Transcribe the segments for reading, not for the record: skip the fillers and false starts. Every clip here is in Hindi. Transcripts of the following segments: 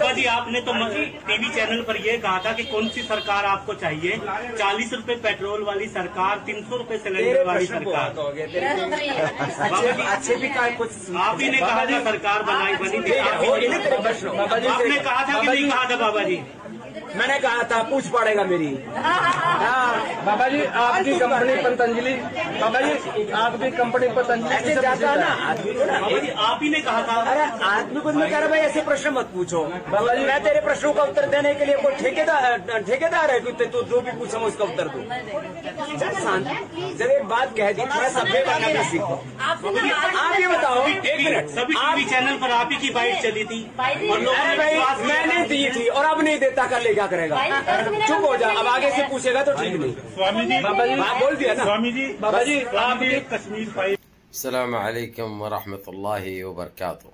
बाबा जी आपने तो टीवी चैनल पर ये कहा था कि कौन सी सरकार आपको चाहिए, 40 रुपए पेट्रोल वाली सरकार, 300 रुपए सिलेंडर वाली सरकार। बाबा जी अच्छे भी कुछ आप ही ने कहा था सरकार बनी थी, आपने कहा था कि नहीं कहा था बाबा जी? मैंने कहा था पूछ पड़ेगा मेरी। बाबा जी आपकी कंपनी पतंजलि, बाबा जी आपकी कंपनी पतंजलि ऐसे जाता है ना आदमी को ना। बाबा जी आप ही ने कहा था। अरे आदमी को मैं कह रहा भाई ऐसे प्रश्न मत पूछो। बाबा जी मैं तेरे प्रश्नों का उत्तर देने के लिए कोई ठेकेदार है कि तू जो भी पूछा मैं उसका उत्तर दूं। जब एक बात कह दी थोड़ा सभ्य बनना भी सीखो। आप ये बताओ एक मिनट, सभी टीवी चैनल पर आप ही की बाइट चली थी और लोग मैंने दी थी और अब नहीं देता, कर ले क्या करेगा? चुप हो जा, अब आगे से पूछेगा तो ठीक नहीं। स्वामी जी बाबा जी बोल दिया ना स्वामी जी। बाबा जी आपकी कश्मीर फाइल। अस्सलाम वालेकुम वरहमतुल्लाहि वबरकातुहू।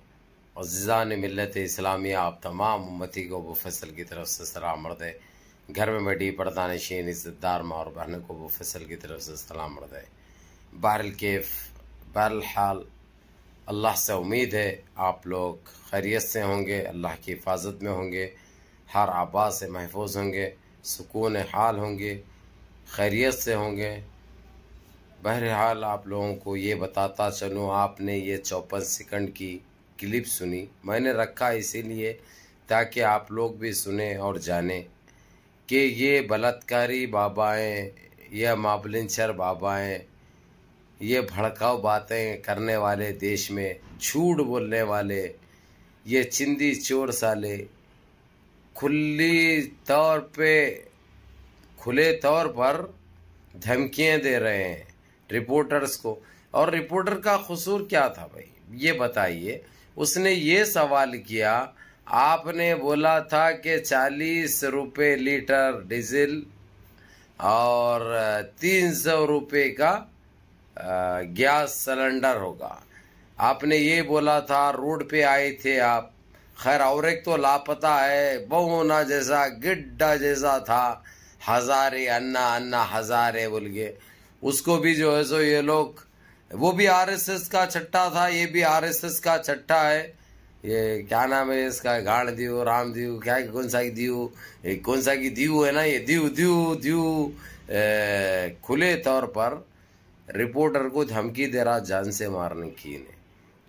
अज़ीज़ान मिल्लत इस्लामिया, आप तमाम उम्मती को अबू फैसल की तरफ से सलाम मर्द है। घर में बैठी पर्दानशीन इज़्ज़तदार माँ और बहनों को अबू फैसल की तरफ से सलाम मर्द है। बहरहाल अल्लाह से उम्मीद है आप लोग खैरियत से होंगे, अल्लाह की हिफाजत में होंगे, हर आबा से महफूज होंगे, सुकून हाल होंगे, खैरियत से होंगे। बहरहाल आप लोगों को ये बताता चलूँ, आपने ये 54 सेकंड की क्लिप सुनी, मैंने रखा इसीलिए ताकि आप लोग भी सुने और जानें कि ये बलात्कारी बाबाएँ, ये माबलिंचर बाबाएँ, ये भड़काऊ बातें करने वाले, देश में झूठ बोलने वाले, ये चिंदी चोर साले खुले तौर पर धमकियां दे रहे हैं रिपोर्टर्स को। और रिपोर्टर का कसूर क्या था भाई, ये बताइए। उसने ये सवाल किया, आपने बोला था कि 40 रुपये लीटर डीजल और 300 रुपये का गैस सिलेंडर होगा, आपने ये बोला था, रोड पे आए थे आप। खैर और एक तो लापता है, बहुना जैसा गिड्डा जैसा था, हजारे अन्ना अन्ना हजारे बोल के, उसको भी जो है सो ये लोग, वो भी आरएसएस का छट्टा था, ये भी आरएसएस का छट्टा है। ये क्या नाम है इसका, गाड़ दीव राम दीव, क्या कौन सा की दीव, कौन सा की दीव है ना, ये दीव दीव दीव खुले तौर पर रिपोर्टर को धमकी दे रहा जान से मारने की ने।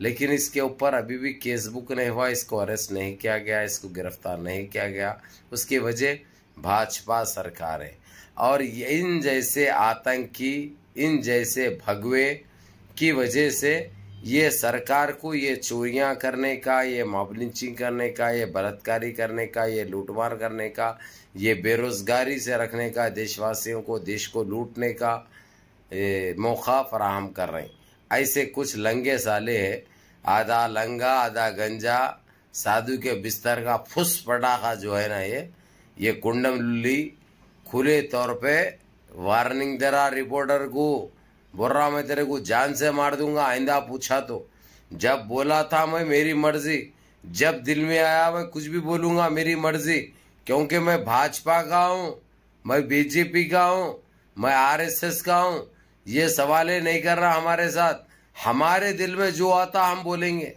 लेकिन इसके ऊपर अभी भी केस बुक नहीं हुआ, इसको अरेस्ट नहीं किया गया, इसको गिरफ्तार नहीं किया गया। उसकी वजह भाजपा सरकार है और इन जैसे आतंकी, इन जैसे भगवे की वजह से ये सरकार को ये चोरियां करने का, ये मॉब लिंचिंग करने का, ये बलात्कारी करने का, ये लूटमार करने का, ये बेरोजगारी से रखने का, देशवासियों को, देश को लूटने का मौका फराहम कर रहे हैं। ऐसे कुछ लंगे साले है, आधा लंगा आधा गंजा, साधु के बिस्तर का फुस पटाखा जो है ना, ये कुंडम लुल्ली खुले तौर पे वार्निंग दे रहा रिपोर्टर को, बोल रहा मैं तेरे को जान से मार दूंगा आइंदा पूछा तो। जब बोला था मैं मेरी मर्जी, जब दिल में आया मैं कुछ भी बोलूंगा मेरी मर्जी, क्योंकि मैं भाजपा का हूँ, मैं बीजेपी का हूँ, मैं आरएसएस का हूँ। ये सवाल नहीं कर रहा हमारे साथ, हमारे दिल में जो आता हम बोलेंगे।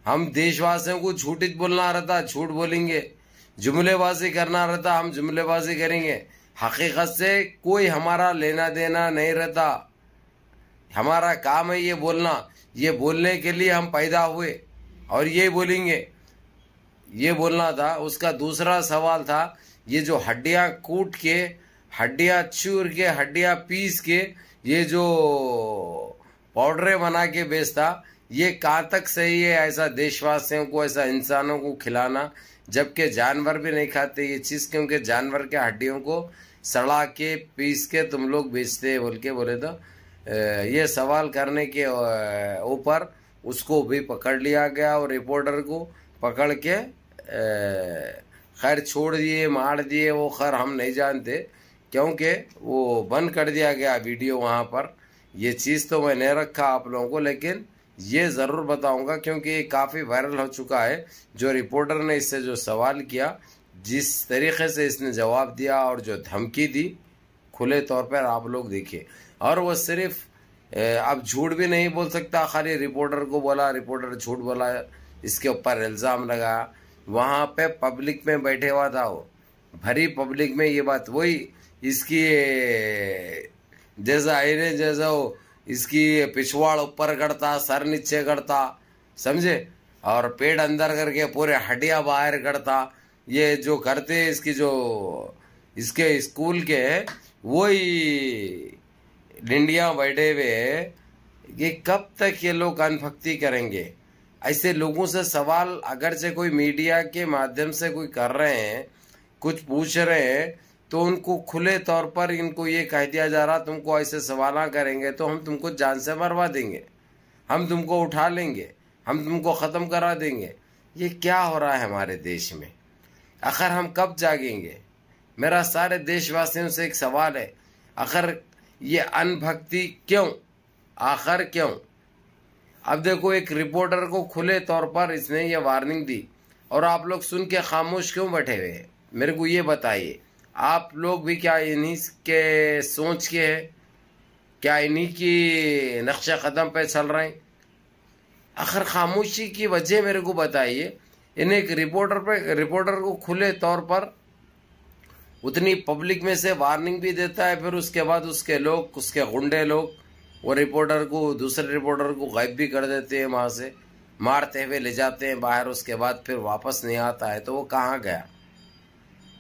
हम देशवासियों को झूठ बोलना रहता झूठ बोलेंगे, जुमलेबाजी करना रहता हम जुमलेबाजी करेंगे। हकीकत से कोई हमारा लेना देना नहीं रहता, हमारा काम है ये बोलना, ये बोलने के लिए हम पैदा हुए और ये बोलेंगे, ये बोलना था। उसका दूसरा सवाल था, ये जो हड्डियां कूट के, हड्डियां चूर के, हड्डियां पीस के, ये जो पाउडर बना के बेचता, ये कहाँ तक सही है ऐसा देशवासियों को, ऐसा इंसानों को खिलाना, जबकि जानवर भी नहीं खाते ये चीज़, क्योंकि जानवर के हड्डियों को सड़ा के पीस के तुम लोग बेचते बोल के बोले। तो ये सवाल करने के ऊपर उसको भी पकड़ लिया गया और रिपोर्टर को पकड़ के खैर छोड़ दिए, मार दिए, वो खैर हम नहीं जानते क्योंकि वो बंद कर दिया गया वीडियो वहाँ पर। ये चीज़ तो मैं नहीं रखा आप लोगों को, लेकिन ये ज़रूर बताऊंगा क्योंकि ये काफ़ी वायरल हो चुका है। जो रिपोर्टर ने इससे जो सवाल किया, जिस तरीके से इसने जवाब दिया और जो धमकी दी, खुले तौर पर आप लोग देखिए। और वो सिर्फ अब झूठ भी नहीं बोल सकता, खाली रिपोर्टर को बोला, रिपोर्टर झूठ बोला, इसके ऊपर इल्ज़ाम लगाया। वहां पे पब्लिक में बैठे हुआ था, वो भरी पब्लिक में ये बात, वही इसकी जैसा आईने जैसा वो इसकी पिछवाड़ ऊपर करता, सर नीचे करता, समझे, और पेट अंदर करके पूरे हड्डियां बाहर करता, ये जो करते इसकी जो इसके स्कूल के वही डिंडिया बैठे हुए, ये कब तक ये लोग अनभक्ति करेंगे। ऐसे लोगों से सवाल अगर से कोई मीडिया के माध्यम से कोई कर रहे हैं, कुछ पूछ रहे हैं, तो उनको खुले तौर पर इनको ये कह दिया जा रहा तुमको ऐसे सवाल करेंगे तो हम तुमको जान से मरवा देंगे, हम तुमको उठा लेंगे, हम तुमको ख़त्म करा देंगे। ये क्या हो रहा है हमारे देश में? आखिर हम कब जागेंगे? मेरा सारे देशवासियों से एक सवाल है, आखिर ये अनभक्ति क्यों, आखिर क्यों? अब देखो, एक रिपोर्टर को खुले तौर पर इसने ये वार्निंग दी और आप लोग सुन के खामोश क्यों बैठे हुए हैं? मेरे को ये बताइए, आप लोग भी क्या इन्हीं के सोच के हैं? क्या इन्हीं की नक्शा कदम पे चल रहे हैं? आखिर खामोशी की वजह मेरे को बताइए। इन्हें एक रिपोर्टर को खुले तौर पर उतनी पब्लिक में से वार्निंग भी देता है, फिर उसके बाद उसके लोग, उसके गुंडे लोग वो रिपोर्टर को, दूसरे रिपोर्टर को गायब भी कर देते हैं, वहाँ से मारते हुए ले जाते हैं बाहर, उसके बाद फिर वापस नहीं आता है। तो वो कहाँ गया?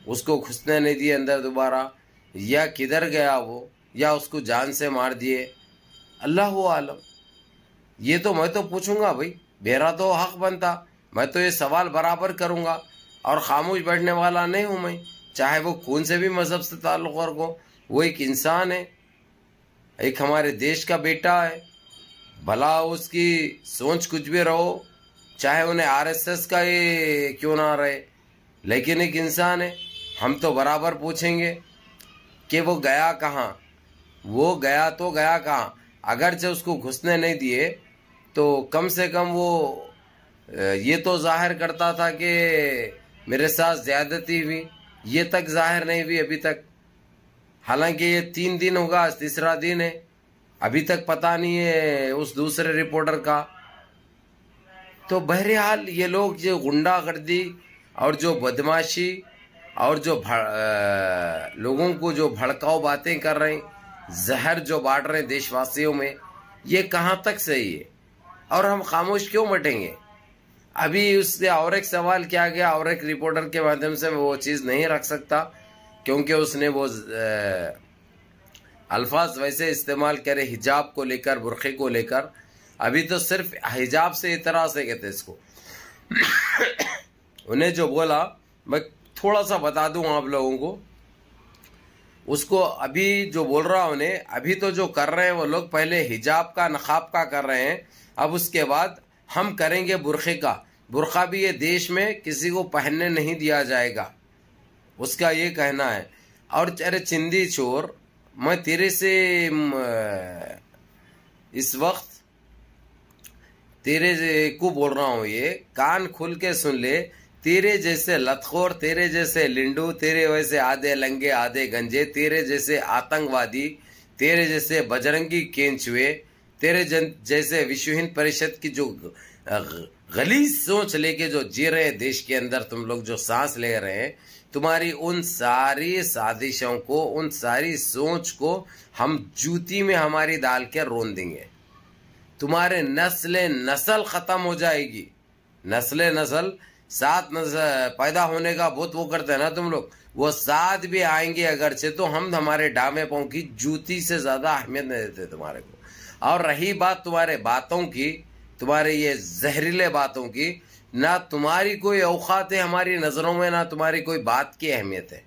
उसको घुसने नहीं दिए अंदर दोबारा, या किधर गया वो, या उसको जान से मार दिए, अल्लाह आलम। ये तो मैं तो पूछूंगा भाई, मेरा तो हक बनता, मैं तो ये सवाल बराबर करूंगा और खामोश बैठने वाला नहीं हूं मैं, चाहे वो कौन से भी मजहब से ताल्लुक रखो। वो एक इंसान है, एक हमारे देश का बेटा है, भला उसकी सोच कुछ भी रहो, चाहे उन्हें आरएसएस का ये क्यों ना रहे, लेकिन एक इंसान है। हम तो बराबर पूछेंगे कि वो गया कहाँ, वो गया तो गया कहाँ। अगर से उसको घुसने नहीं दिए तो कम से कम वो ये तो जाहिर करता था कि मेरे साथ ज्यादती हुई, ये तक जाहिर नहीं हुई अभी तक। हालांकि ये 3 दिन होगा, आज तीसरा दिन है, अभी तक पता नहीं है उस दूसरे रिपोर्टर का। तो बहरहाल ये लोग जो गुंडागर्दी और जो बदमाशी और जो लोगों को जो भड़काऊ बातें कर रहे हैं, जहर जो बांट रहे हैं देशवासियों में, ये कहाँ तक सही है? और हम खामोश क्यों बैठेंगे? अभी उससे और एक सवाल किया गया, और एक रिपोर्टर के माध्यम से मैं वो चीज़ नहीं रख सकता क्योंकि उसने वो अल्फाज वैसे इस्तेमाल करे हिजाब को लेकर, बुरखे को लेकर। अभी तो सिर्फ हिजाब से इतरा से कहते इसको उन्हें जो बोला मैं थोड़ा सा बता दूं आप लोगों को, उसको अभी जो बोल रहा हूं उन्हें, अभी तो जो कर रहे हैं वो लोग, पहले हिजाब का नकाब का कर रहे हैं, अब उसके बाद हम करेंगे बुरखे का। बुरखा भी ये देश में किसी को पहनने नहीं दिया जाएगा, उसका ये कहना है। और अरे चिंदी चोर, मैं तेरे से इस वक्त तेरे को बोल रहा हूं, ये कान खुल के सुन ले। तेरे जैसे लतखोर, तेरे जैसे लिंडू, तेरे वैसे आधे लंगे आधे गंजे, तेरे जैसे आतंकवादी, तेरे जैसे बजरंगी केंचुए, तेरे जैसे विश्व हिंद परिषद की जो गलीज सोच लेके जो जी रहे हैं देश के अंदर, तुम लोग जो सांस ले रहे हैं, तुम्हारी उन सारी साजिशों को, उन सारी सोच को हम जूती में हमारी डाल के रोन देंगे। तुम्हारे नस्ल खत्म हो जाएगी। नस्ल 7 पैदा होने का बहुत वो करते हैं ना तुम लोग, वो 7 भी आएंगे अगरचे, तो हम हमारे डामे पाँव की जूती से ज्यादा अहमियत नहीं देते तुम्हारे को। और रही बात तुम्हारे बातों की, तुम्हारे ये जहरीले बातों की, ना तुम्हारी कोई औकात है हमारी नजरों में, ना तुम्हारी कोई बात की अहमियत है।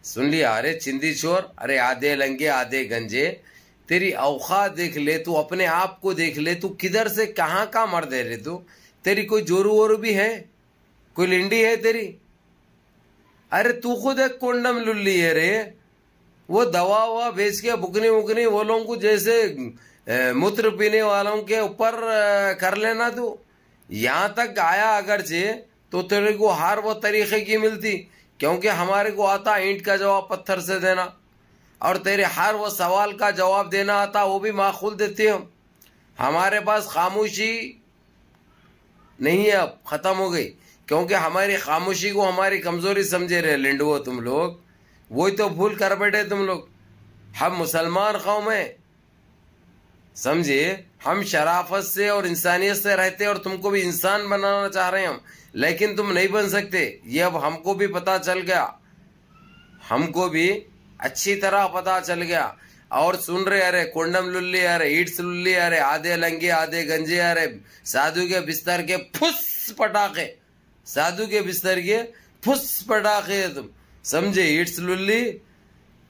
सुन लिया? अरे चिंदी चोर, अरे आधे लंगे आधे गंजे, तेरी औकात देख ले, तू अपने आप को देख ले, तू किधर से कहाँ का मर्द है रे तू? तेरी कोई जोरू वोरू भी है? कोई लिंडी है तेरी? अरे तू खुद एक कोंडम लुल्ली है रे। वो दवा ववा बेच के बुकनी वुकनी वो लोगों को जैसे मूत्र पीने वालों के ऊपर कर लेना तू। यहाँ तक आया अगरचे तो तेरे को हर वो तरीके की मिलती, क्योंकि हमारे को आता ईंट का जवाब पत्थर से देना, और तेरे हर वो सवाल का जवाब देना आता, वो भी माखूल देते हम। हमारे पास खामोशी नहीं है, अब खत्म हो गई। क्योंकि हमारी खामोशी को हमारी कमजोरी समझे रहे लिंडुओ तुम लोग, वही तो भूल कर बैठे तुम लोग। हम मुसलमान कौम है, समझे, हम शराफत से और इंसानियत से रहते और तुमको भी इंसान बनाना चाह रहे हैं हम, लेकिन तुम नहीं बन सकते। ये अब हमको भी पता चल गया, हमको भी अच्छी तरह पता चल गया। और सुन रहे, अरे कोंडम लुल्ली, अरे ईट्स लुल्ली, अरे आधे लंगे आधे गंजे, अरे साधु के बिस्तर के फुस पटाखे, साधु के बिस्तर के फुस पटाखे तुम, समझे। ईट्स लुल्ली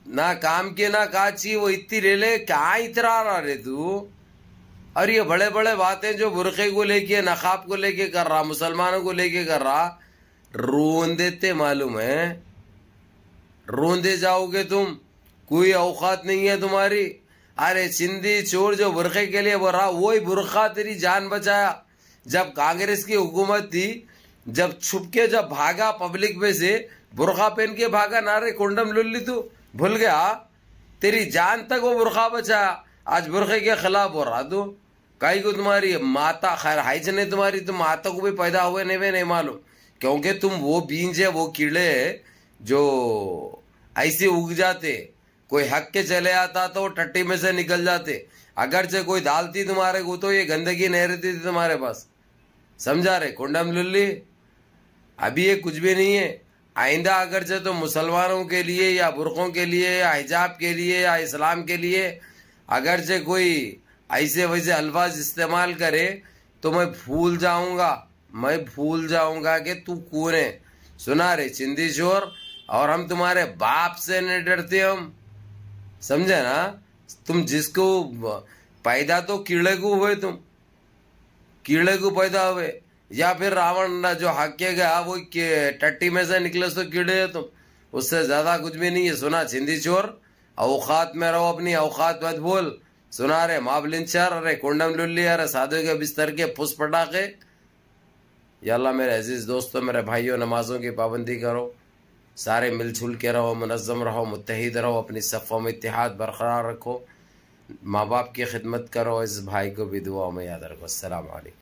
ना काम के ना काची, वो इतनी ले ले, क्या इतरा रहा रे तू। और ये बड़े बड़े बातें जो बुरखे को लेके, नकाब को लेके कर रहा, मुसलमानों को लेके कर रहा, रोंदे ते मालूम है, रोंदे जाओगे तुम, कोई औकात नहीं है तुम्हारी। अरे सिंधी चोर जो बुरखे के लिए बोल रहा, वही बुरखा तेरी जान बचाया। जब कांग्रेस की हुकूमत थी, जब छुप के जब भागा पब्लिक में से, बुरखा पहन के भागा ना रे कोंडम लुल्ली, तू भूल गया, तेरी जान तक वो बुरखा बचाया। आज बुरखे के खिलाफ हो रहा तू, कहीं को तुम्हारी माता, खैर हाइज ने तुम्हारी, तुम माता को भी पैदा हुए नहीं मालूम, क्योंकि तुम वो बीज है, वो कीड़े जो ऐसे उग जाते, कोई हक के चले आता तो टट्टी में से निकल जाते। अगर से कोई डालती तुम्हारे को तो ये गंदगी नहीं रहती थी तुम्हारे पास, समझा रे कोंडम लुल्ली। अभी ये कुछ भी नहीं है। आइंदा अगर से तो मुसलमानों के लिए या बुरकों के लिए या हिजाब के लिए या इस्लाम के लिए अगर से कोई ऐसे वैसे अल्फाज इस्तेमाल करे तो मैं भूल जाऊंगा कि तू कौन है। सुना रे सिंधी चोर, और हम तुम्हारे बाप से नहीं डरते हम, समझे ना। तुम जिसको पैदा तो कीड़े को हुए, तुम कीड़े को पैदा हुए, या फिर रावण जो हाके गया वो टट्टी में से निकले तो कीड़े है तुम, उससे ज्यादा कुछ भी नहीं है। सुना सिंधी चोर, औकात में रहो, अपनी औकात मत भूल। सुना रे माबलिंचर, अरे कोंडम लुल्ली, अरे साधु के बिस्तर के फुस पटाखे। या अल्लाह मेरे अजीज दोस्तों, मेरे भाइयों, नमाजों की पाबंदी करो, सारे मिलजुल के रहो, मुनज़्ज़म रहो, मुत्तहिद रहो, अपनी सफ़ों में इत्तिहाद बरकरार रखो, माँ बाप की खिदमत करो, इस भाई को भी दुआ में याद रखो। अस्सलाम वालेकुम।